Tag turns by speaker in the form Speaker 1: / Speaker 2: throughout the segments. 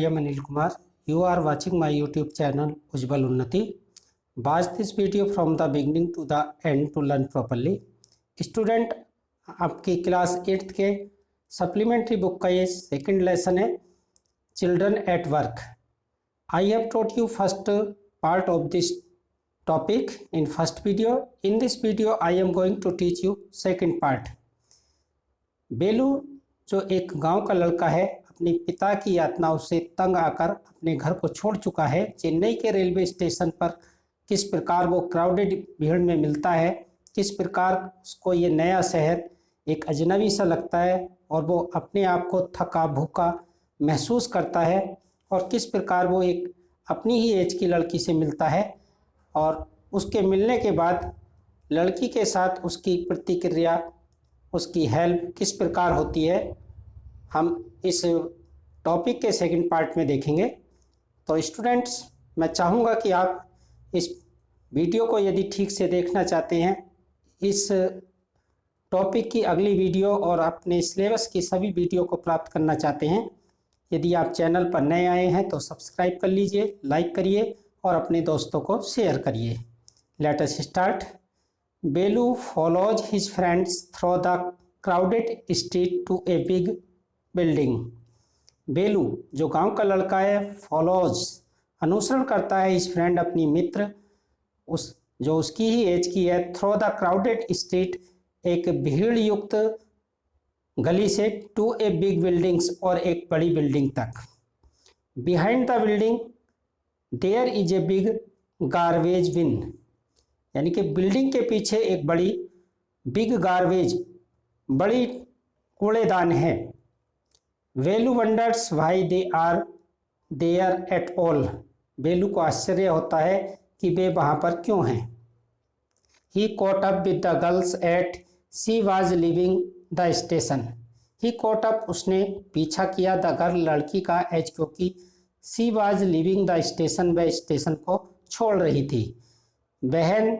Speaker 1: am Anil Kumar. You are watching my YouTube channel Ujjwal Unnati. Watch this video from the beginning to the end to learn properly. Student, आपकी class 8th के supplementary book का ये second lesson है, children at work. I have taught you first part of this topic in first video. In this video I am going to teach you second part. Belu जो एक गांव का लड़का है, अपने पिता की यातनाओं से तंग आकर अपने घर को छोड़ चुका है. चेन्नई के रेलवे स्टेशन पर किस प्रकार वो क्राउडेड भीड़ में मिलता है, किस प्रकार उसको ये नया शहर एक अजनबी सा लगता है और वो अपने आप को थका भूखा महसूस करता है, और किस प्रकार वो एक अपनी ही एज की लड़की से मिलता है और उसके मिलने के बाद लड़की के साथ उसकी प्रतिक्रिया, उसकी हेल्प किस प्रकार होती है, हम इस टॉपिक के सेकंड पार्ट में देखेंगे. तो स्टूडेंट्स, मैं चाहूँगा कि आप इस वीडियो को यदि ठीक से देखना चाहते हैं, इस टॉपिक की अगली वीडियो और अपने सिलेबस की सभी वीडियो को प्राप्त करना चाहते हैं, यदि आप चैनल पर नए आए हैं तो सब्सक्राइब कर लीजिए, लाइक करिए और अपने दोस्तों को शेयर करिए. Let us start. Belu follows his friends through the crowded street to a big building. Belu जो गांव का लड़का है, फॉलोज अनुसरण करता है, इस फ्रेंड अपनी मित्र उस जो उसकी ही एज की है, थ्रू द क्राउडेड स्ट्रीट एक भीड़ युक्त गली से, टू ए बिग बिल्डिंग्स और एक बड़ी बिल्डिंग तक. Behind the building there is a big garbage bin, यानी कि बिल्डिंग के पीछे एक बड़ी बिग गार्बेज बड़ी कूड़ेदान है. Velu wonders why they are there at all. Belu को आश्चर्य होता है कि वे वहाँ पर क्यों हैं. He caught up with the girls at she was leaving the station. He caught up उसने पीछा किया द गर्ल लड़की का, एज क्योंकि she was leaving the station वह स्टेशन को छोड़ रही थी. When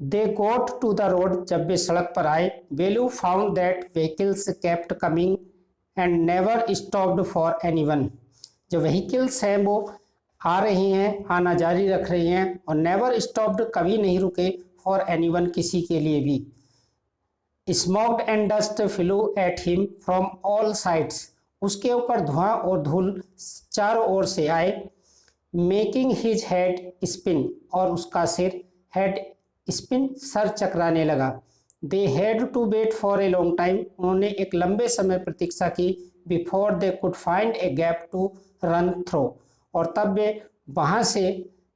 Speaker 1: they got to the road जब वे सड़क पर आए, Belu found that vehicles kept coming and never stopped for anyone. जो व्हीकल्स हैं वो आ रही हैं, आना जारी रख रही हैं, और नेवर स्टॉप्ड कभी नहीं रुके, फॉर एनीवन किसी के लिए भी. Smoked and dust flu at him from all sides. उसके ऊपर धुआं और धूल चारों ओर से आए. मेकिंग हिज हेड स्पिन, और उसका सिर हेड स्पिन सर चकराने लगा. They had to wait for a long time. उन्होंने एक लंबे समय प्रतीक्षा की. Before they could find a gap to run through, और तब वे वहाँ से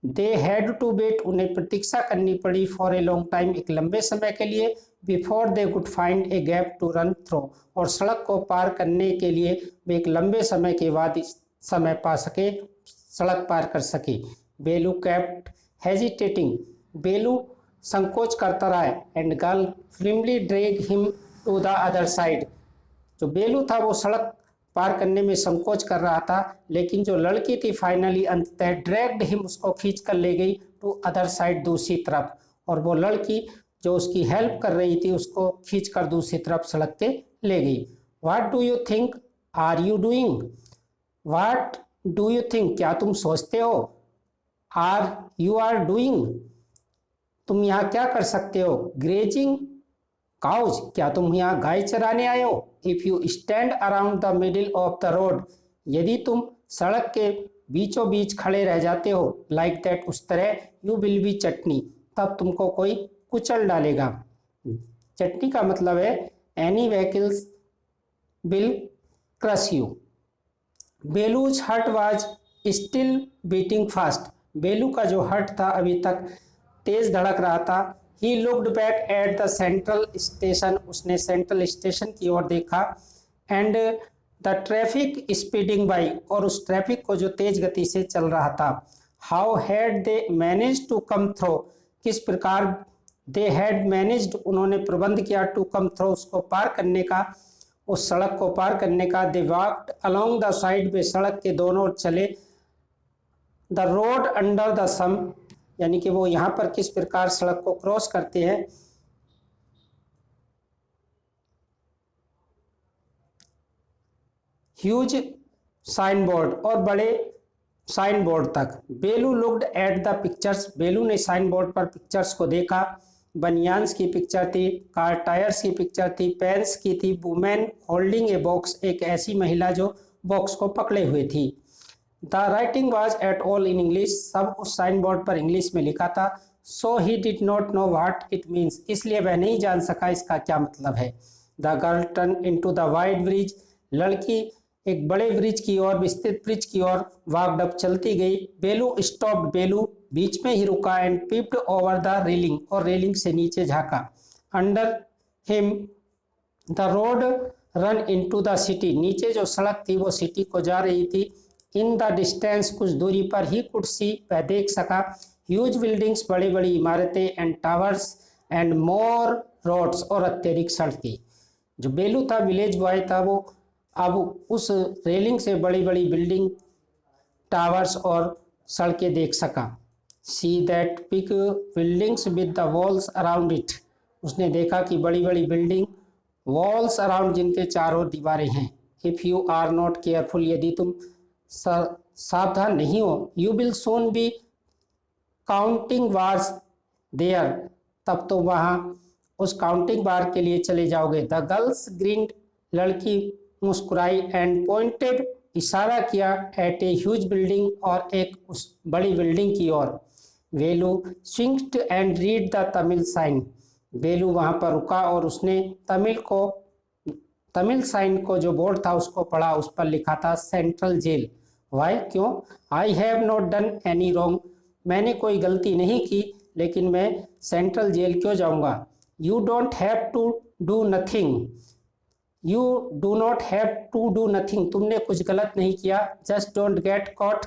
Speaker 1: दे हैड टू वेट उन्हें प्रतीक्षा करनी पड़ी, फॉर ए लॉन्ग टाइम एक लंबे समय के लिए. Before they could find a gap to run through, और सड़क को पार करने के लिए वे एक लंबे समय के बाद समय पा सके, सड़क पार कर सके. बेलू केप्ट हेजिटेटिंग. बेलू संकोच करता रहा. And girl firmly drag him to the other side. जो बेलू था वो सड़क पार करने में संकोच कर रहा था, लेकिन जो लड़की थी फाइनली अंततः ड्रैग्ड हिम उसको खींच कर ले गई टू अदर साइड दूसरी तरफ, और वो लड़की जो उसकी हेल्प कर रही थी उसको खींच कर दूसरी तरफ सड़क के ले गई. What do you think are you doing. What do you think, क्या तुम सोचते हो. आर यू आर डूइंग, तुम यहाँ क्या कर सकते हो. ग्रेजिंग काउज, क्या तुम यहाँ गाय चराने आए हो. If you stand around the middle of the road, यदि तुम सड़क के बीचों बीच खड़े रह जाते हो, लाइक दैट उस तरह, यू विल बी चटनी, तब तुमको कोई कुचल डालेगा. चटनी का मतलब है any vehicles will crush you. Belu's heart was still beating fast. Belu का जो हार्ट था अभी तक तेज धड़क रहा था. He looked back at the central station. उसने सेंट्रल स्टेशन की ओर देखा. And the traffic speeding by, और उस ट्रैफिक को जो तेज गति से चल रहा था. How had they manage to come through, किस प्रकार दे हैड मैनेज्ड उन्होंने प्रबंध किया, टू कम थ्रो उसको पार करने का, उस सड़क को पार करने का. दे वॉक्ड अलोंग द साइड, वे सड़क के दोनों ओर चले. द रोड अंडर द सन, यानी कि वो यहाँ पर किस प्रकार सड़क को क्रॉस करते हैं. ह्यूज साइन बोर्ड और बड़े साइन बोर्ड तक। बेलू लुक्ड एट द पिक्चर्स, बेलू ने साइन बोर्ड पर पिक्चर्स को देखा। बनियान्स की पिक्चर थी, कार टायर्स की पिक्चर थी, पेन्स की थी, वुमेन होल्डिंग ए बॉक्स, एक ऐसी महिला जो बॉक्स को पकड़े हुए थी। The writing was at all in English, सब उस साइन बोर्ड पर इंग्लिश में लिखा था। So he did not know what it means, इसलिए वह नहीं जान सका इसका क्या मतलब है। The girl turn into the wide bridge, लड़की एक बड़े ब्रिज की ओर, विस्तृत ब्रिज की ओर वॉकड अप, चलती गई। बेलू स्टॉप्ड, बेलू बीच में ही रुका। And peeped over the railing, और रेलिंग से नीचे झांका। Under him the road ran into the city, नीचे जो सड़क थी वो सिटी को जा रही थी। इन द डिस्टेंस, कुछ दूरी पर, ही कुड सी, वह देख सका। ह्यूज बिल्डिंग्स, बड़ी बड़ी इमारतें, and towers and more roads, और अत्यधिक सड़कें। जो बेलू था, विलेज बॉय था, वो अब उस रेलिंग से बड़ी बड़ी बिल्डिंग, टावर्स और सड़कें देख सका। See that big buildings with the walls around it, उसने देखा कि बड़ी बड़ी बिल्डिंग, वॉल्स अराउंड, जिनके चारों दीवारें हैं। If you are not careful, यदि तुम सावधान नहीं हो, you will soon be counting bars there, तब तो वहाँ उस काउंटिंग बार के लिए चले जाओगे। द गर्ल्स ग्रीन्ड, लड़की मुस्कुराई। एंड पॉइंटेड, इशारा किया। एट ए ह्यूज बिल्डिंग, और एक उस बड़ी बिल्डिंग की ओर। Velu swinged and read the Tamil sign, Velu वहाँ पर रुका और उसने तमिल साइन को, जो बोर्ड था उसको पढ़ा। उस पर लिखा था सेंट्रल जेल। वाई, क्यों? I have not done any wrong, मैंने कोई गलती नहीं की, लेकिन मैं सेंट्रल जेल क्यों जाऊंगा। You don't have to do nothing, you do not have to do nothing, तुमने कुछ गलत नहीं किया। Just don't get caught,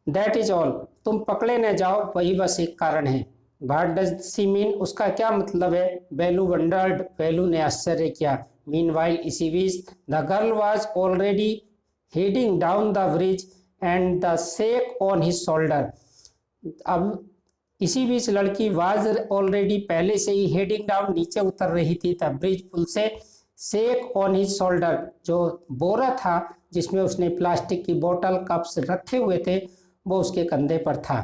Speaker 1: that is all, तुम पकड़े न जाओ, वही बस एक कारण है। व्हाट डज सी मीन, उसका क्या मतलब है। बेलू वंडर्ड, बेलू ने आश्चर्य किया। मीनवाइल, इसी बीच, the girl was already heading down the bridge and the shake on his shoulder, अब इसी बीच लड़की वाज ऑलरेडी, पहले से ही, हेडिंग डाउन, नीचे उतर रही थी, द ब्रिज, पुल से। शेक ऑन हिज शोल्डर, जो बोरा था जिसमें उसने प्लास्टिक की बोतल, कप्स रखे हुए थे, वो उसके कंधे पर था।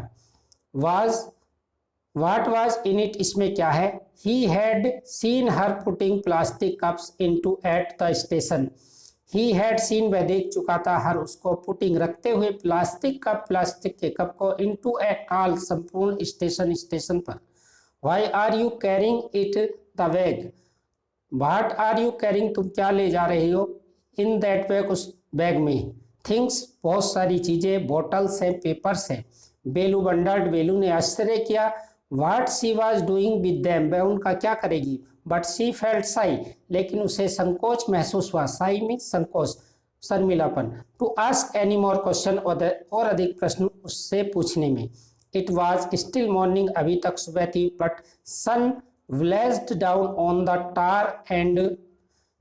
Speaker 1: Was, what was in it, इसमें क्या है। He had seen her putting plastic cups into at the station, he had seen, वह देख चुका था, हर, उसको, पुटिंग, रखते हुए, प्लास्टिक कप, प्लास्टिक के कप को, इनटू ए टॉल, संपूर्ण स्टेशन, स्टेशन पर। Why are you carrying it the bag, what are you carrying, तुम क्या ले जा रही हो। इन दैट बैग, उस बैग में। थिंग्स, बहुत सारी चीजें, बॉटल्स हैं, पेपर्स हैं। बेलू वंडर्ड, बेलू ने आश्चर्य किया। What she was doing with them, वह उनका क्या करेगी। बट शी फेल्ट शाई, लेकिन उसे संकोच महसूस हुआ। शाई मीन्स संकोच, शर्मिलापन। To ask any more question, और अधिक प्रश्न उससे पूछने में। इट वॉज स्टिल मॉर्निंग, अभी तक सुबह थी। But sun blazed down on the tar and,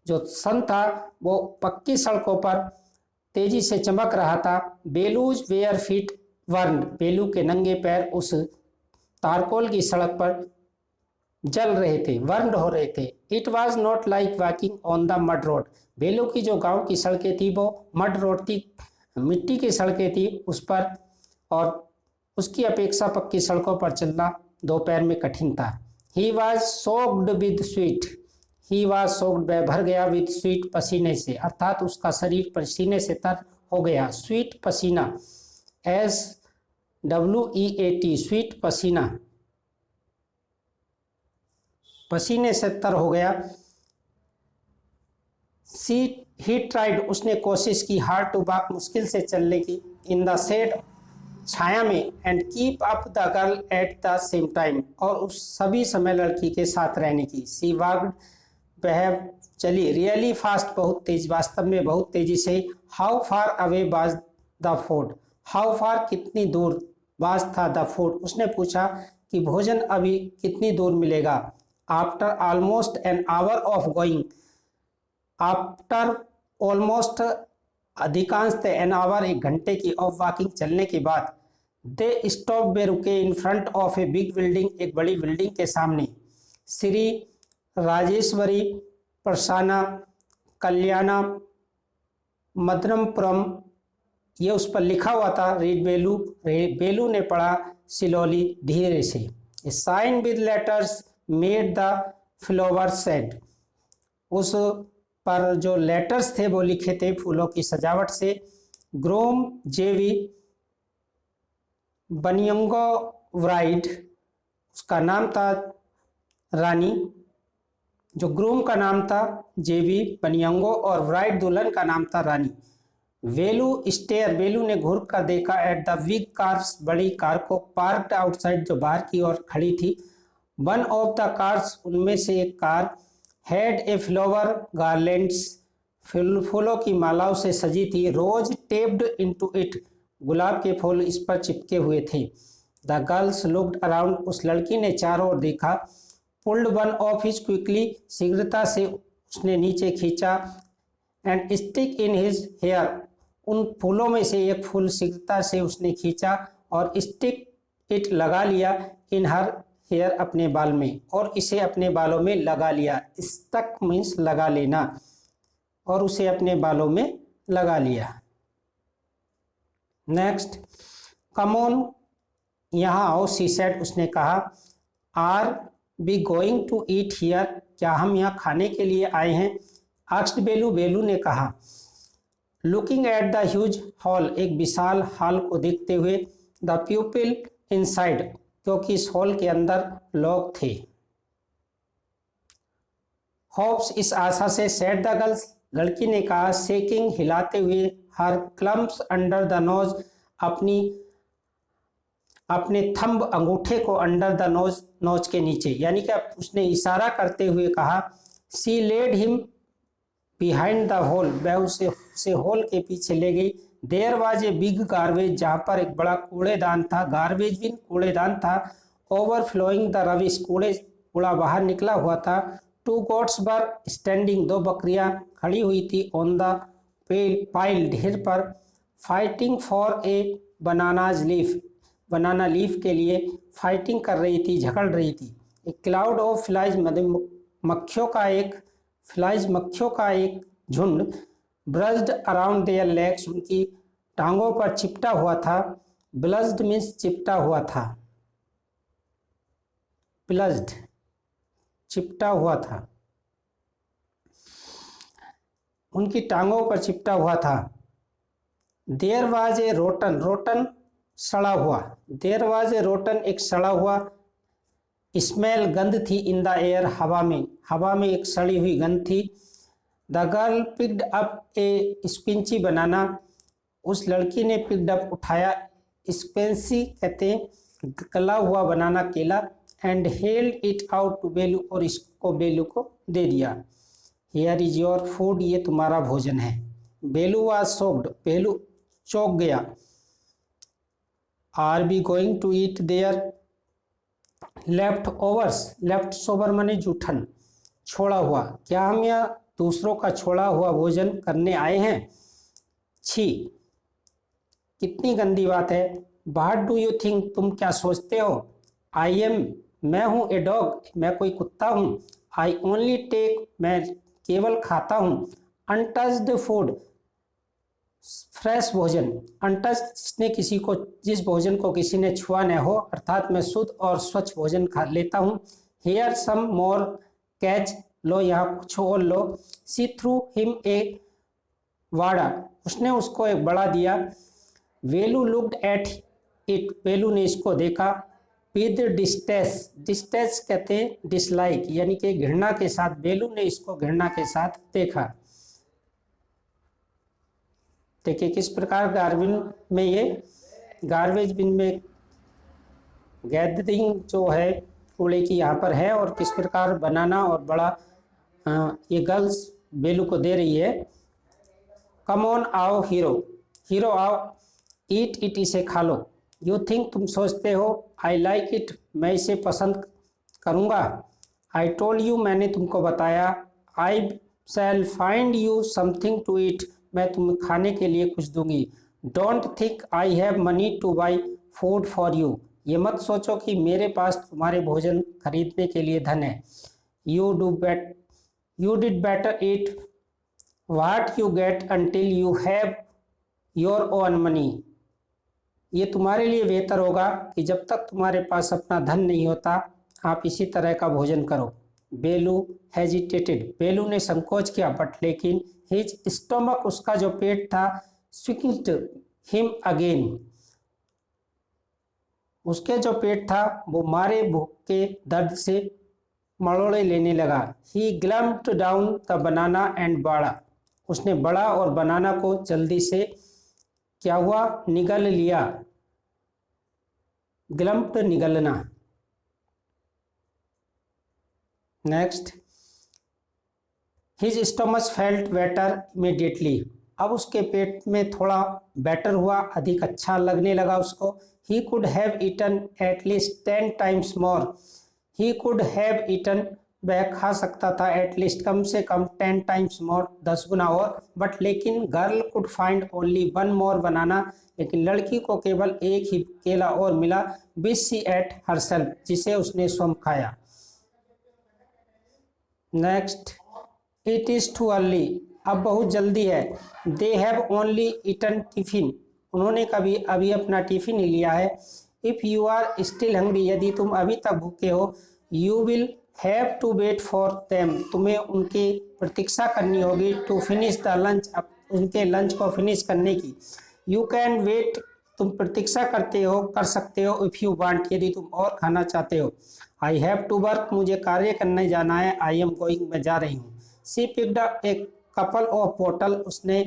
Speaker 1: जो सन था वो पक्की सड़कों पर तेजी से चमक रहा था। बेलूज वेयर फीट वर्न, बेलू के नंगे पैर उस तारकोल की सड़क पर जल रहे थे, वर्न हो रहे थे। It was not like walking on the mud road, बेलू की जो गांव की सड़कें थी वो मड रोड थी, मिट्टी की सड़कें थी उस पर, और उसकी अपेक्षा पक्की सड़कों पर चलना दोपहर में कठिन था। He was soaked with sweet, he was soaked, वह भर गया, विद स्वीट, पसीने से, अर्थात उसका शरीर पसीने से तर हो गया। स्वीट, पसीना, SWEAT, स्वीट, पसीना, पसीने से तर हो गया। ही ट्राइड, उसने कोशिश की। हार्ड टू वॉक, मुश्किल से चलने की। इन द शेड, छाया में। And keep up the girl at the same time, और उस सभी समय लड़की के साथ रहने की। सी वॉक्ड, वह चली। रियली फास्ट, बहुत तेज, वास्तव में बहुत तेजी से। How far away was the food, how far, कितनी दूर, वाज था द फूड, उसने पूछा कि भोजन अभी कितनी दूर मिलेगा। After almost an hour of going, after almost, अधिकांश, एन आवर, एक घंटे की, ऑफ वॉकिंग, चलने के बाद। दे स्टॉप, वे रुके। In front of A big building, एक बड़ी बिल्डिंग के सामने। श्री राजेश्वरी प्रसन्ना कल्याणा मदनपुरम, ये उस पर लिखा हुआ था। रीड बेलू, बेलू ने पढ़ा स्लोली, धीरे से। Sign with letters made the flower said, उस पर जो लेटर्स थे वो लिखे थे फूलों की सजावट से। ग्रोम जेवी बनियंगो ब्राइड, उसका नाम था रानी, जो ग्रूम का नाम था जेवी बनियंगो और ब्राइड दुल्हन का नाम था रानी। वेलू स्टेयर, वेलू ने घूर कर देखा एट द बिग कार्स, बड़ी कार को, पार्क्ड आउटसाइड, जो बाहर की ओर खड़ी थी। वन ऑफ द कार्स, उनमें से एक car, had a flower garlands, फूलों की मालाओं से सजी थी। रोज टेप्ड इनटू इट, गुलाब के फूल इस पर चिपके हुए थे। द गर्ल्स लुक्ड अराउंड, उस लड़की ने चारों ओर देखा। Pulled one of his quickly, शीघ्रता से उसने नीचे खींचा। And stick in his hair, उन फूलों में से एक फूल शीघ्रता से उसने खींचा और स्टिक इट, लगा लिया, इन हर हेयर, अपने बाल में, और इसे अपने बालों में लगा लिया। स्टक मीन्स लगा लेना, और उसे अपने बालों में लगा लिया। नेक्स्ट, कम ऑन, यहाँ आओ, शी सेड, उसने कहा। Are we going to eat here, क्या हम यहाँ खाने के लिए आए हैं? आस्क्ड बेलू, बेलू ने कहा। Looking at the huge hall, एक विशाल हॉल को देखते हुए। द पीपल इनसाइड, क्योंकि इस हॉल के अंदर लोग थे। होप्स, इस आशा से। सेड द गर्ल्स, लड़की ने कहा। शेकिंग, हिलाते हुए। हर क्लम्प्स अंडर द नोज, अपने थंब, अंगूठे को, अंडर द नोज, नोज के नीचे, यानी कि उसने इशारा करते हुए कहा। She led him behind the hole, वह उसे होल के पीछे ले गई। There was a big garbage, जहाँ पर एक बड़ा कूड़ेदान था। गार्बेज बिन, कूड़ेदान था। ओवरफ्लोइंग द रबिश, कूड़ा बाहर निकला हुआ था। टू गोट्स वर स्टैंडिंग, दो बकरियां खड़ी हुई थी। ऑन द पाइल, ढेर पर। Fighting for a bananas leaf, banana leaf के लिए फाइटिंग कर रही थी, झगड़ रही थी। एक क्लाउड ऑफ फ्लाइज, मक्खियों का एक झुंड। ब्रज्ड अराउंड देयर लेग्स, उनकी टांगों पर चिपटा हुआ था। ब्लज्ड मीन्स चिपटा हुआ था। ब्लज्ड, चिपटा हुआ था, उनकी टांगों पर चिपटा हुआ था। There was a rotten, rotten सड़ा हुआ। देयर वाज ए रोटन, एक सड़ा हुआ। स्मेल, गंध थी। इन द एयर, हवा में एक सड़ी हुई गंध थी। द गर्ल पिक्ड अप ए स्पिंची बनाना, उस लड़की ने पिक्ड अप, उठाया। स्पेंसी कहते हैं गला हुआ बनाना, केला। And held it out to Belu, और इसको बेलू को दे दिया। हियर इज योर फूड, ये तुम्हारा भोजन है। बेलू वाज शॉक्ड, बेलू चौंक गया। Are we going to eat their leftovers, leftovers माने जूठन, छोड़ा हुआ, क्या हम यहाँ दूसरों का छोड़ा हुआ भोजन करने आए हैं? छी, कितनी गंदी बात है। व्हाट डू यू थिंक, तुम क्या सोचते हो? आई एम, मैं हूँ। ए डॉग, मैं कोई कुत्ता हूँ। आई ओनली टेक, मैं केवल खाता हूँ। अनटच्ड फूड, फ्रेश भोजन। अनटच्ड ने किसी को, जिस भोजन को किसी ने छुआ न हो, अर्थात मैं शुद्ध और स्वच्छ भोजन खा लेता हूँ। हेयर सम मोर कैच, लो यहाँ कुछ और लो। सी थ्रू हिम ए वाड़ा, उसने उसको एक बड़ा दिया। वेलू लुक्ड एट इट, वेलू ने इसको देखा। विद डिस्टेस, डिस्टेस कहते हैं डिसलाइक, यानी कि घृणा के साथ। वेलू ने इसको घृणा के साथ देखा। देखिए किस प्रकार गार्बेज बिन में गैदरिंग जो है कूड़े की यहाँ पर है, और किस प्रकार बनाना और बड़ा ये गर्ल्स बेलू को दे रही है। कम ऑन, आओ हीरो, हीरो आओ। ईट इट, इसे खा लो। यू थिंक, तुम सोचते हो। आई लाइक इट, मैं इसे पसंद करूँगा। आई टोल्ड यू, मैंने तुमको बताया। I shall find you something to eat, मैं तुम्हें खाने के लिए कुछ दूंगी। Don't think I have money to buy food for you, ये मत सोचो कि मेरे पास तुम्हारे भोजन खरीदने के लिए धन है। You did better eat what you get until you have your own money. ये तुम्हारे लिए बेहतर होगा कि जब तक तुम्हारे पास अपना धन नहीं होता आप इसी तरह का भोजन करो। बेलू हेजिटेटेड, बेलू ने संकोच किया, बट लेकिन हिज स्टोमक, उसका जो पेट था, स्विक्ड हिम अगेन, उसके जो पेट था वो मारे भूख के दर्द से मरोड़े लेने लगा। ही ग्लम्प्ड डाउन द बनाना एंड बाड़ा, उसने बड़ा और बनाना को जल्दी से क्या हुआ, निगल लिया। ग्लम्प्ड निगलना। Next, his stomach felt better immediately, अब उसके पेट में थोड़ा बेटर हुआ, अधिक अच्छा लगने लगा उसको। He could have eaten at least 10 times more, he could have eaten, वह खा सकता था, एट लीस्ट कम से कम 10 टाइम्स मोर, 10 गुना और, बट लेकिन गर्ल कुड फाइंड ओनली 1 मोर बनाना, लेकिन लड़की को केवल एक ही केला और मिला, विच शी एट हरसेल्फ, जिसे उसने स्वयं खाया। Next, it is too early, अब बहुत जल्दी है। They have only eaten tiffin, उन्होंने कभी अभी अपना टिफिन ही लिया है। If you are still hungry, यदि तुम अभी तक भूखे हो, you will have to wait for them, तुम्हें उनकी प्रतीक्षा करनी होगी, टू फिनिश द लंच, उनके लंच को फिनिश करने की। यू कैन वेट, तुम प्रतीक्षा करते हो, कर सकते हो, इफ यू वांट, यदि तुम और खाना चाहते हो। आई हैव टू वर्क, मुझे कार्य करने जाना है, आई एम गोइंग, मैं जा रही हूँ। She picked up a couple of बोतल, उसने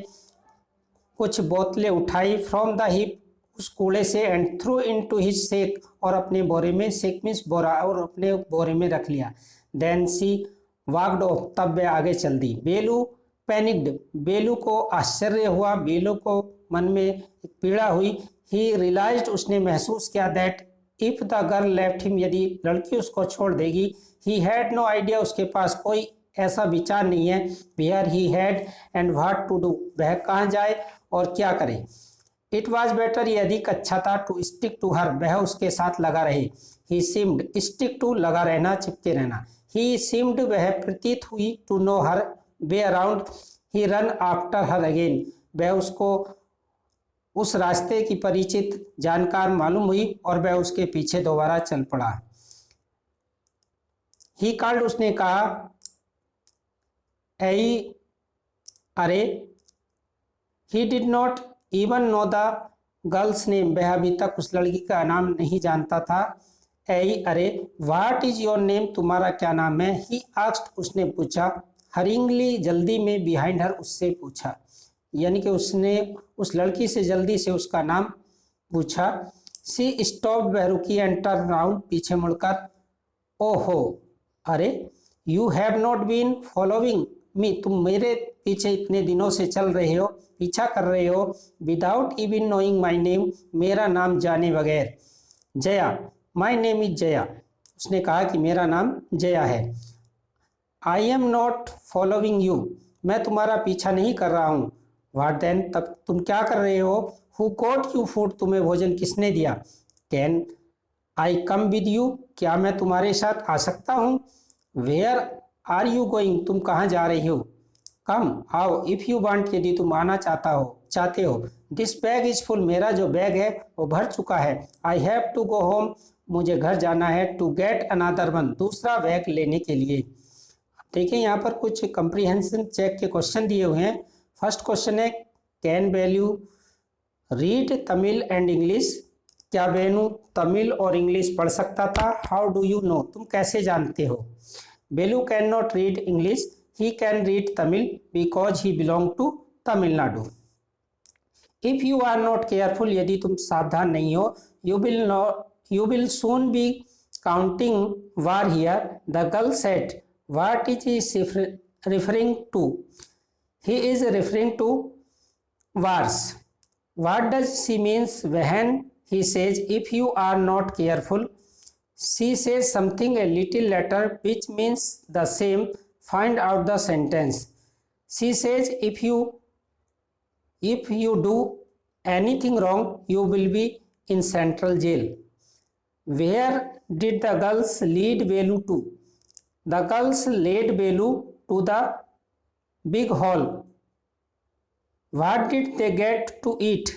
Speaker 1: कुछ बोतलें उठाई, फ्रॉम द हिप, उस कूड़े से, एंड थ्रू इनटू हिज सेक, और अपने बोरे में, सेक मीन्स बोरा, और अपने बोरे में रख लिया। देन सी वॉकड ऑफ, तब वे आगे चल दी। बेलू पैनिक्ड, बेलू को आश्चर्य हुआ, बेलू को मन में पीड़ा हुई। ही रियलाइज्ड, उसने महसूस किया, that if the girl left him, यदि लड़की उसको छोड़ देगी, ही हैड नो आइडिया, उसके पास कोई ऐसा विचार नहीं है, where he had and what to do, वह कहाँ जाए और क्या करे। इट वॉज बेटर, ये अधिक अच्छा था, टू स्टिक टू हर, वह उसके साथ लगा रहे। ही सीम्ड, स्टिक टू लगा रहना, चिपके रहना। ही सीम्ड, वह प्रतीत हुई, to know her way around, he ran after her again, वह उसको उस रास्ते की परिचित जानकार मालूम हुई और वह उसके पीछे दोबारा चल पड़ा। ही कॉल्ड, उसने कहा, ऐ अरे, ही did not even know the girls name, वह अभी तक उस लड़की का नाम नहीं जानता था। ऐ अरे, व्हाट इज योर नेम, तुम्हारा क्या नाम है। ही आस्क्ड, उसने पूछा, हरिंगली, जल्दी में, बिहाइंड हर, उससे पूछा, यानी कि उसने उस लड़की से जल्दी से उसका नाम पूछा। सी स्टॉप्ड, वह रुकी, एंड टर्न राउंड, पीछे मुड़कर, ओहो, अरे, you have not been following me, तुम मेरे पीछे इतने दिनों से चल रहे हो, पीछा कर रहे हो, without even knowing my name, मेरा नाम जाने बगैर। Jaya, my name is Jaya, उसने कहा कि मेरा नाम जया है। I am not following you, मैं तुम्हारा पीछा नहीं कर रहा हूँ। व्हाट देन, तब तुम क्या कर रहे हो। हु कोट यू फूड, तुम्हें भोजन किसने दिया। Can I come with you, क्या मैं तुम्हारे साथ आ सकता हूँ। वेयर आर यू गोइंग, तुम कहाँ जा रही हो। कम, आओ, इफ़ यू वांट, यदि तुम आना चाहते हो। दिस बैग इज फुल, मेरा जो बैग है वो भर चुका है। I have to go home, मुझे घर जाना है, टू गेट अनदर वन, दूसरा बैग लेने के लिए। देखिए यहाँ पर कुछ कंप्रीहेंशन चेक के क्वेश्चन दिए हुए हैं। फर्स्ट क्वेश्चन है, can value read Tamil and English, क्या वेनु तमिल और इंग्लिश पढ़ सकता था। हाउ डू यू नो, तुम कैसे जानते हो। Belu can not read English, he can read Tamil because he belong to Tamil Nadu. If you are not careful, यदि तुम सावधान नहीं हो, you will soon be counting war here. The girl said, what is he referring to. He is referring to wars. What does she means when he says if you are not careful? She says something a little later which means the same. Find out the sentence. She says if you do anything wrong, you will be in central jail. Where did the girls lead Velu to? The girls led Velu to the big hall. What did they get to eat?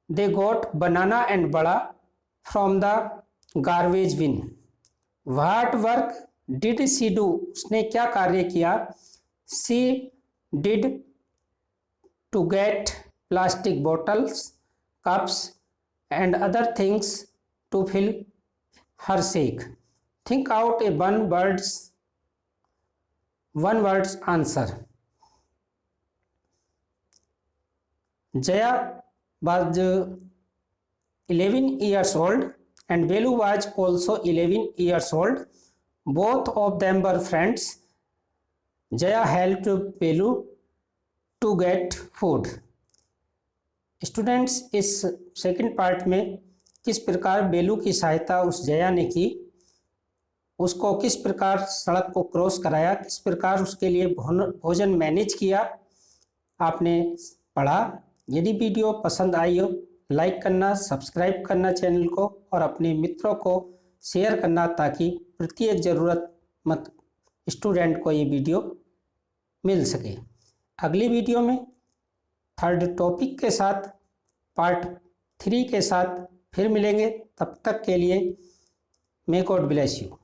Speaker 1: They got banana and bada from the garbage bin. What work did she do? उसने क्या कार्य किया? She did to get plastic bottles, cups and other things to fill her shake. Think out a one word's answer. Jaya was 11 years old and Belu was also 11 years old. Both of them were friends. Jaya helped Belu to get food. Students, इस second part में किस प्रकार बेलू की सहायता उस जया ने की, उसको किस प्रकार सड़क को क्रॉस कराया, किस प्रकार उसके लिए भोजन मैनेज किया, आपने पढ़ा। यदि वीडियो पसंद आई हो, लाइक करना, सब्सक्राइब करना चैनल को और अपने मित्रों को शेयर करना ताकि प्रत्येक ज़रूरतमंद स्टूडेंट को ये वीडियो मिल सके। अगली वीडियो में थर्ड टॉपिक के साथ पार्ट 3 के साथ फिर मिलेंगे। तब तक के लिए मे गॉड ब्लेस यू।